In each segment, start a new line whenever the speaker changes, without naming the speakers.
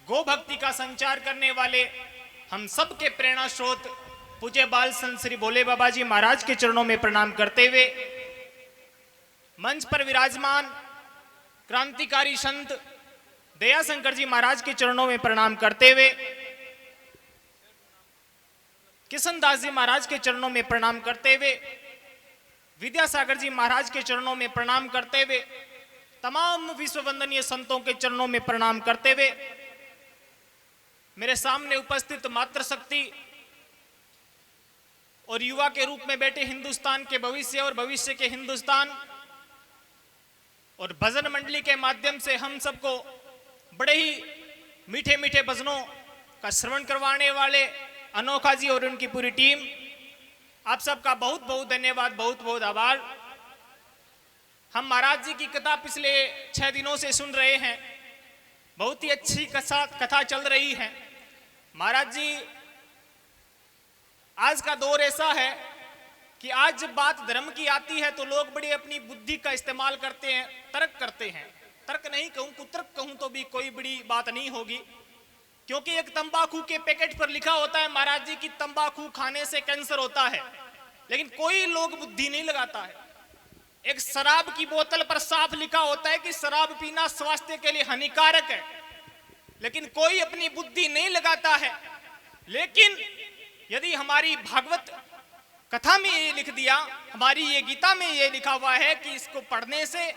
गो भक्ति का संचार करने वाले हम सब के प्रेरणा स्रोत पूज्य बाल संत श्री भोले बाबा जी महाराज के चरणों में प्रणाम करते हुए मंच पर विराजमान क्रांतिकारी संत दयाशंकर जी महाराज के चरणों में प्रणाम करते हुए किशन दास जी महाराज के चरणों में प्रणाम करते हुए विद्यासागर जी महाराज के चरणों में प्रणाम करते हुए तमाम विश्व वंदनीय संतों के चरणों में प्रणाम करते हुए मेरे सामने उपस्थित मातृशक्ति और युवा के रूप में बैठे हिंदुस्तान के भविष्य और भविष्य के हिंदुस्तान और भजन मंडली के माध्यम से हम सबको बड़े ही मीठे मीठे भजनों का श्रवण करवाने वाले अनोखा जी और उनकी पूरी टीम, आप सबका बहुत बहुत धन्यवाद, बहुत बहुत आभार। हम महाराज जी की कथा पिछले 6 दिनों से सुन रहे हैं। बहुत ही अच्छी कथा चल रही है। महाराज जी, आज का दौर ऐसा है कि आज जब बात धर्म की आती है तो लोग बड़ी अपनी बुद्धि का इस्तेमाल करते हैं, तर्क करते हैं। तर्क नहीं कहूं, कुतर्क कहूं तो भी कोई बड़ी बात नहीं होगी, क्योंकि एक तंबाकू के पैकेट पर लिखा होता है महाराज जी की तंबाकू खाने से कैंसर होता है, लेकिन कोई लोग बुद्धि नहीं लगाता है। एक शराब की बोतल पर साफ लिखा होता है कि शराब पीना स्वास्थ्य के लिए हानिकारक है, लेकिन कोई अपनी बुद्धि नहीं लगाता है। लेकिन यदि हमारी भागवत कथा में ये लिख दिया, हमारी ये गीता में ये लिखा हुआ है कि इसको पढ़ने से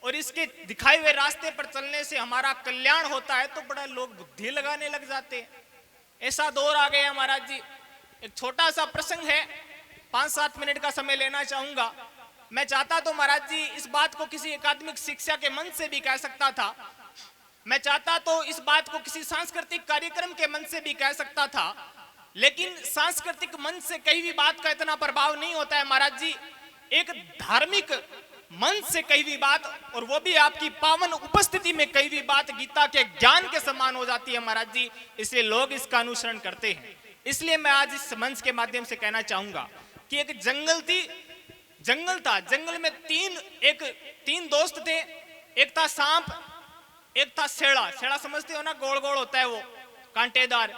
और इसके दिखाए हुए रास्ते पर चलने से हमारा कल्याण होता है, तो बड़ा लोग बुद्धि लगाने लग जाते हैं। ऐसा दौर आ गया महाराज जी। एक छोटा सा प्रसंग है, 5-7 मिनट का समय लेना चाहूंगा। मैं चाहता तो महाराज जी इस बात को किसी अकादमिक शिक्षा के मंच से भी कह सकता था, मैं चाहता तो इस बात को किसी सांस्कृतिक कार्यक्रम के मंच से भी कह सकता था, लेकिन सांस्कृतिक मंच से कहीं भी बात का इतना प्रभाव नहीं होता है महाराज जी। एक धार्मिक मंच से कहीं भी बात, और वो भी आपकी पावन उपस्थिति में कहीं भी बात गीता के ज्ञान के समान हो जाती है महाराज जी, इसलिए लोग इसका अनुसरण करते हैं। इसलिए मैं आज इस मंच के माध्यम से कहना चाहूंगा कि एक जंगल था। जंगल में तीन दोस्त थे। एक था सांप, एक था शेड़ा समझते हो ना, गोल गोल होता है वो, कांटेदार,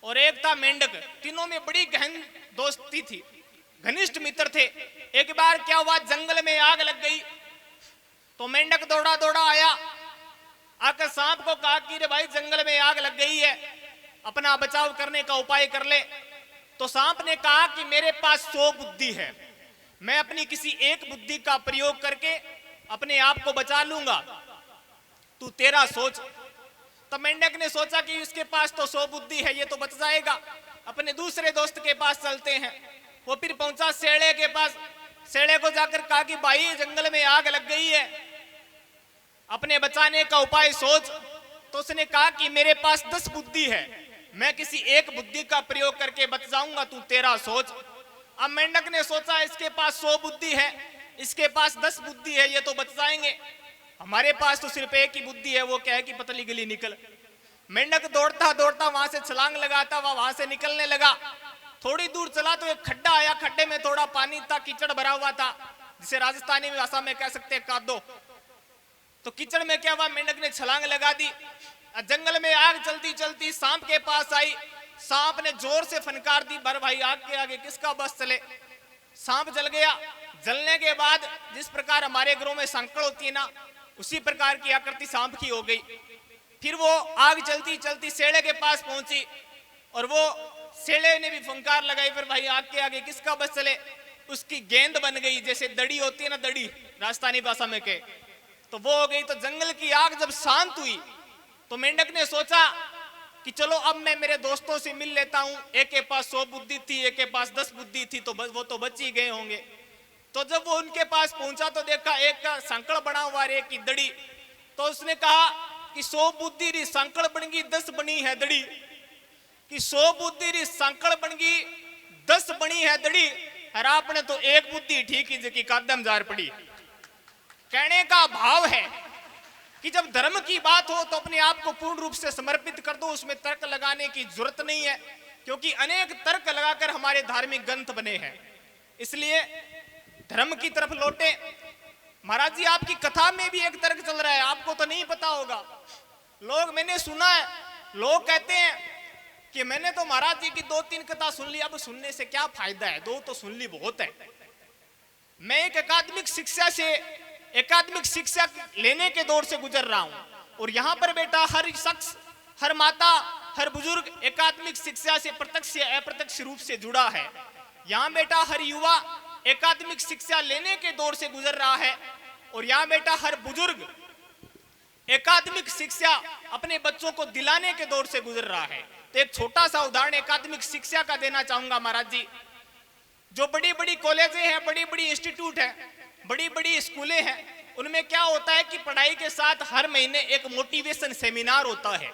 और एक था मेंढक। तीनों में बड़ी गहन दोस्ती थी, घनिष्ठ मित्र थे। एक बार क्या हुआ, जंगल में आग लग गई तो मेंढक दौड़ा दौड़ा आया, आकर सांप को कहा कि रे भाई जंगल में आग लग गई है, अपना बचाव करने का उपाय कर ले। तो सांप ने कहा कि मेरे पास 100 बुद्धि है, मैं अपनी किसी एक बुद्धि का प्रयोग करके अपने आप को बचा लूंगा, तू तेरा सोच। तो मेंढक ने सोचा कि इसके पास तो 100 बुद्धि है, ये तो बच जाएगा। अपने दूसरे दोस्त के पास चलते हैं। वो फिर पहुंचा शेड़े के पास। शेड़े को जाकर कहा कि भाई जंगल में आग लग गई है, अपने बचाने का उपाय सोच। तो उसने कहा कि मेरे पास 10 बुद्धि है, मैं किसी एक बुद्धि का प्रयोग करके बच जाऊंगा, तू तेरा सोच। अब मेंढक ने सोचा इसके पास 100 बुद्धि है, इसके पास 10 बुद्धि है, ये तो बच जाएंगे, हमारे पास तो सिर्फ एक ही बुद्धि है, वो क्या है कि पतली गली निकल। मेंढक दौड़ता दौड़ता वहां से छलांग लगाता हुआ वहां से निकलने लगा। थोड़ी दूर चला तो एक खड्डा आया, खड्डे में थोड़ा पानी था, कीचड़ भरा हुआ था, जिसे राजस्थानी भाषा में कह सकते हैं कादो। तो कीचड़ में क्या हुआ, मेंढक ने छलांग लगा दी। जंगल में आग चलती चलती सांप के पास आई। सांप ने जोर से फनकार दी, बर भाई आग के आगे किसका बस चले। सांप जल गया। जलने के बाद जिस प्रकार हमारे घरों में सांकड़ होती है ना, उसी प्रकार की आकृति सांप की हो गई। फिर वो आग चलती चलती शेड़े के पास पहुंची और वो शेड़े ने भी फंकार लगाई, फिर भाई आग के आगे किसका बस चले। उसकी गेंद बन गई, जैसे दड़ी होती है ना, दड़ी राजस्थानी भाषा में कहे तो वो हो गई। तो जंगल की आग जब शांत हुई तो मेंढक ने सोचा कि चलो अब मैं मेरे दोस्तों से मिल लेता हूं। एक के पास 100 बुद्धि थी, एक के पास 10 बुद्धि थी, तो वो तो बच ही गए होंगे। तो जब वो उनके पास पहुंचा तो देखा एक का सांकड़ बना हुआ है, एक की दड़ी। तो उसने कहा कि 100 बुद्धि री सांकड़ बन गई, 10 बनी है दड़ी, कि 100 बुद्धि री सांकड़ बन गई, 10 बनी है दड़ी, और आपने तो एक बुद्धि ठीक ही जकी कादम जार पड़ी। कहने का भाव है कि जब धर्म की बात हो तो अपने आप को पूर्ण रूप से समर्पित कर दो, उसमें तर्क लगाने की जरूरत नहीं है, क्योंकि अनेक तर्क लगाकर हमारे धार्मिक ग्रंथ बने हैं। इसलिए धर्म की तरफ लौटे। महाराज जी आपकी कथा में भी एक तर्क चल रहा है, आपको तो नहीं पता होगा। लोग, मैंने सुना है, लोग कहते हैं कि मैंने तो महाराज जी की 2-3 कथा सुन ली, अब सुनने से क्या फायदा है, 2 तो सुन ली बहुत है। मैं एक एकाडमिक शिक्षा लेने के दौर से गुजर रहा हूं, और यहां पर बेटा हर शख्स, हर माता, हर बुजुर्ग एकाडमिक शिक्षा से प्रत्यक्ष या अप्रत्यक्ष रूप से जुड़ा है। यहां बेटा हर युवा एकाडमिक शिक्षा लेने के दौर से गुजर रहा है, और यहां बेटा हर बुजुर्ग एकाडमिक शिक्षा अपने बच्चों को दिलाने के दौर से गुजर रहा है। तो एक छोटा सा उदाहरण एकाडमिक शिक्षा का देना चाहूंगा महाराज जी। जो बड़ी बड़ी कॉलेजें हैं, बड़ी बड़ी इंस्टीट्यूट हैं, बड़ी बड़ी स्कूलें हैं, उनमें क्या होता है कि पढ़ाई के साथ हर महीने एक मोटिवेशन सेमिनार होता है।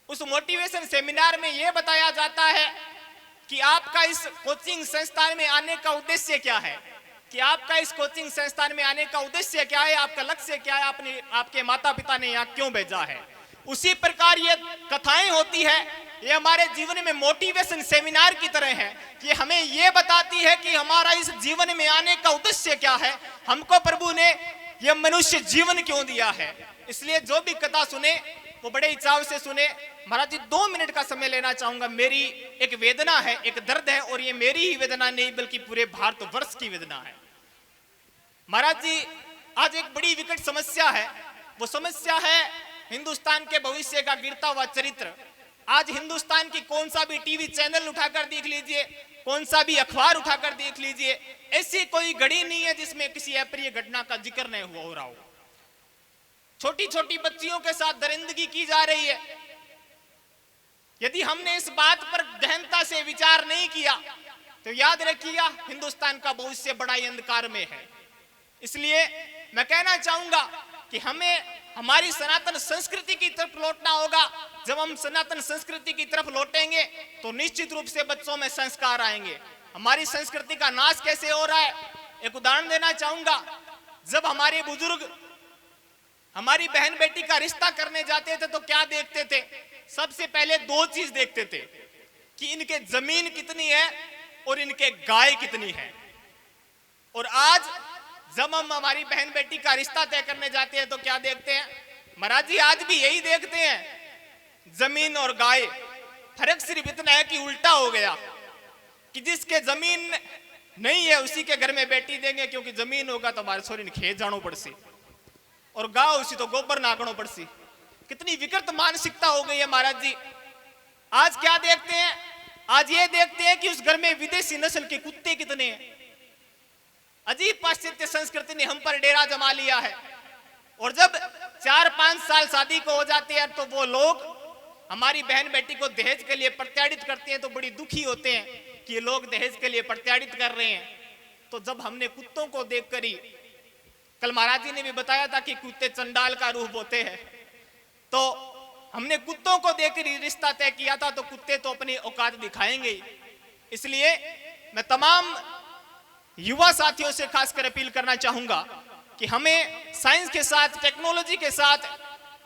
उस मोटिवेशन सेमिनार में यह बताया जाता है कि आपका इस कोचिंग संस्थान में आने का उद्देश्य क्या है, कि आपका इस कोचिंग संस्थान में आने का उद्देश्य क्या है, आपका लक्ष्य क्या है, आपके माता पिता ने यहाँ क्यों भेजा है। उसी प्रकार ये कथाएं होती है, ये हमारे जीवन में मोटिवेशन सेमिनार की तरह है, कि हमें ये बताती है कि हमारा इस जीवन में आने का उद्देश्य क्या है, हमको प्रभु ने यह मनुष्य जीवन क्यों दिया है। इसलिए जो भी कथा सुने वो बड़े चाव से सुने। महाराज जी 2 मिनट का समय लेना चाहूंगा। मेरी एक वेदना है, एक दर्द है, और ये मेरी ही वेदना नहीं बल्कि पूरे भारतवर्ष की वेदना है। महाराज जी आज एक बड़ी विकट समस्या है, वो समस्या है हिंदुस्तान के भविष्य का गिरता हुआ चरित्र। आज हिंदुस्तान की कौन सा भी टीवी चैनल उठाकर देख लीजिए, कौन सा भी अखबार उठाकर देख लीजिए, ऐसी कोई घड़ी नहीं है जिसमें किसी अप्रिय घटना का जिक्र नहीं हो रहा हो। छोटी छोटी बच्चियों के साथ दरिंदगी की जा रही है। यदि हमने इस बात पर गहनता से विचार नहीं किया तो याद रखिएगा हिंदुस्तान का भविष्य बड़ा ही अंधकार में है। इसलिए मैं कहना चाहूंगा कि हमें हमारी सनातन संस्कृति की तरफ लौटना होगा। जब हम सनातन संस्कृति की तरफ लौटेंगे तो निश्चित रूप से बच्चों में संस्कार आएंगे। हमारी संस्कृति का नाश कैसे हो रहा है, एक उदाहरण देना चाहूंगा। जब हमारे बुजुर्ग हमारी बहन बेटी का रिश्ता करने जाते थे तो क्या देखते थे, सबसे पहले 2 चीज देखते थे, कि इनके जमीन कितनी है और इनके गाय कितनी है। और आज जब हम हमारी बहन बेटी का रिश्ता तय करने जाते हैं तो क्या देखते हैं, महाराज जी आज भी यही देखते हैं, जमीन और गाय। फर्क सिर्फ इतना है कि उल्टा हो गया, कि जिसके जमीन नहीं है उसी के घर में बेटी देंगे, क्योंकि जमीन होगा तो हमारे सोरी खेत जानो पड़सी, और गांव उसी तो गोबर नागणो पड़सी। कितनी विकृत मानसिकता हो गई है महाराज जी। आज क्या देखते हैं, आज ये देखते हैं कि उस घर में विदेशी नस्ल के कुत्ते कितने हैं। अजीब पाश्चात्य संस्कृति ने हम पर डेरा जमा लिया है। और जब 4-5 साल शादी को हो जाते हैं तो वो लोग हमारी बहन बेटी को दहेज के लिए प्रत्याड़ित करते हैं, तो बड़ी दुखी होते हैं कि ये लोग दहेज के लिए प्रत्याड़ित कर रहे हैं। तो जब हमने कुत्तों को देखकर ही, कल महाराज जी ने भी बताया था कि कुत्ते चंडाल का रूप होते हैं, तो हमने कुत्तों को देखकर ही रिश्ता तय किया था, तो कुत्ते तो अपनी औकात दिखाएंगे ही। इसलिए मैं तमाम युवा साथियों से खासकर अपील करना चाहूंगा कि हमें साइंस के साथ, टेक्नोलॉजी के साथ,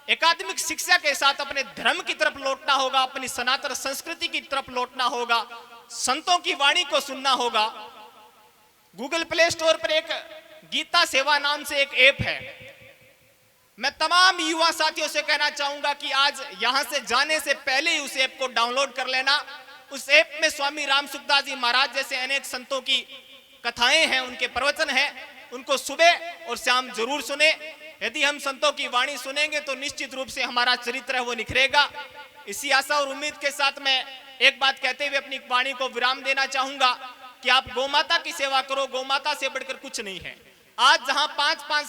एकाडमिक शिक्षा के साथ अपने धर्म की तरफ लौटना होगा, अपनी सनातन संस्कृति की तरफ लौटना होगा, संतों की वाणी को सुनना होगा। गूगल प्ले स्टोर पर एक गीता सेवा नाम से एक ऐप है। मैं तमाम युवा साथियों से कहना चाहूंगा कि आज यहां से जाने से पहले ही उस ऐप को डाउनलोड कर लेना। उस ऐप में स्वामी राम सुखदास जी महाराज जैसे अनेक संतों की कथाएं हैं, उनके प्रवचन हैं, उनको सुबह और शाम जरूर सुने। यदि हम संतों की वाणी सुनेंगे तो निश्चित रूप से हमारा चरित्र है वो निखरेगा। इसी आशा और उम्मीद के साथ मैं एक बात कहते हुए अपनी वाणी को विराम देना चाहूंगा कि आप गौमाता की सेवा करो, गौमाता से बढ़कर कुछ नहीं है। आज जहां 5-5,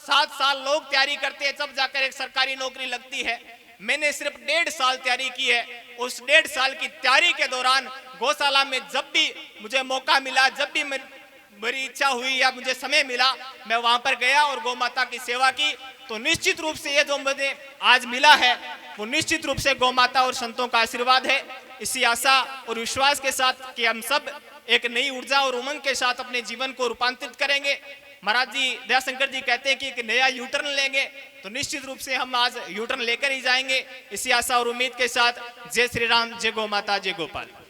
7 साल लोग तैयारी करते हैं तब जाकर एक सरकारी नौकरी लगती है, मैंने सिर्फ 1.5 साल तैयारी की है। उस 1.5 साल की तैयारी के दौरान गौशाला में जब भी मुझे मौका मिला, जब भी मेरी इच्छा हुई या मुझे समय मिला, मैं वहां पर गया और गौ माता की सेवा की। तो निश्चित रूप से ये जो मुझे आज मिला है वो निश्चित रूप से गौ माता और संतों का आशीर्वाद है। इसी आशा और विश्वास के साथ कि हम सब एक नई ऊर्जा और उमंग के साथ अपने जीवन को रूपांतरित करेंगे। महाराज जी दयाशंकर जी कहते हैं कि एक नया यूटर्न लेंगे, तो निश्चित रूप से हम आज यूटर्न लेकर ही जाएंगे। इसी आशा और उम्मीद के साथ जय श्री राम, जय गौ माता, जय गोपाल।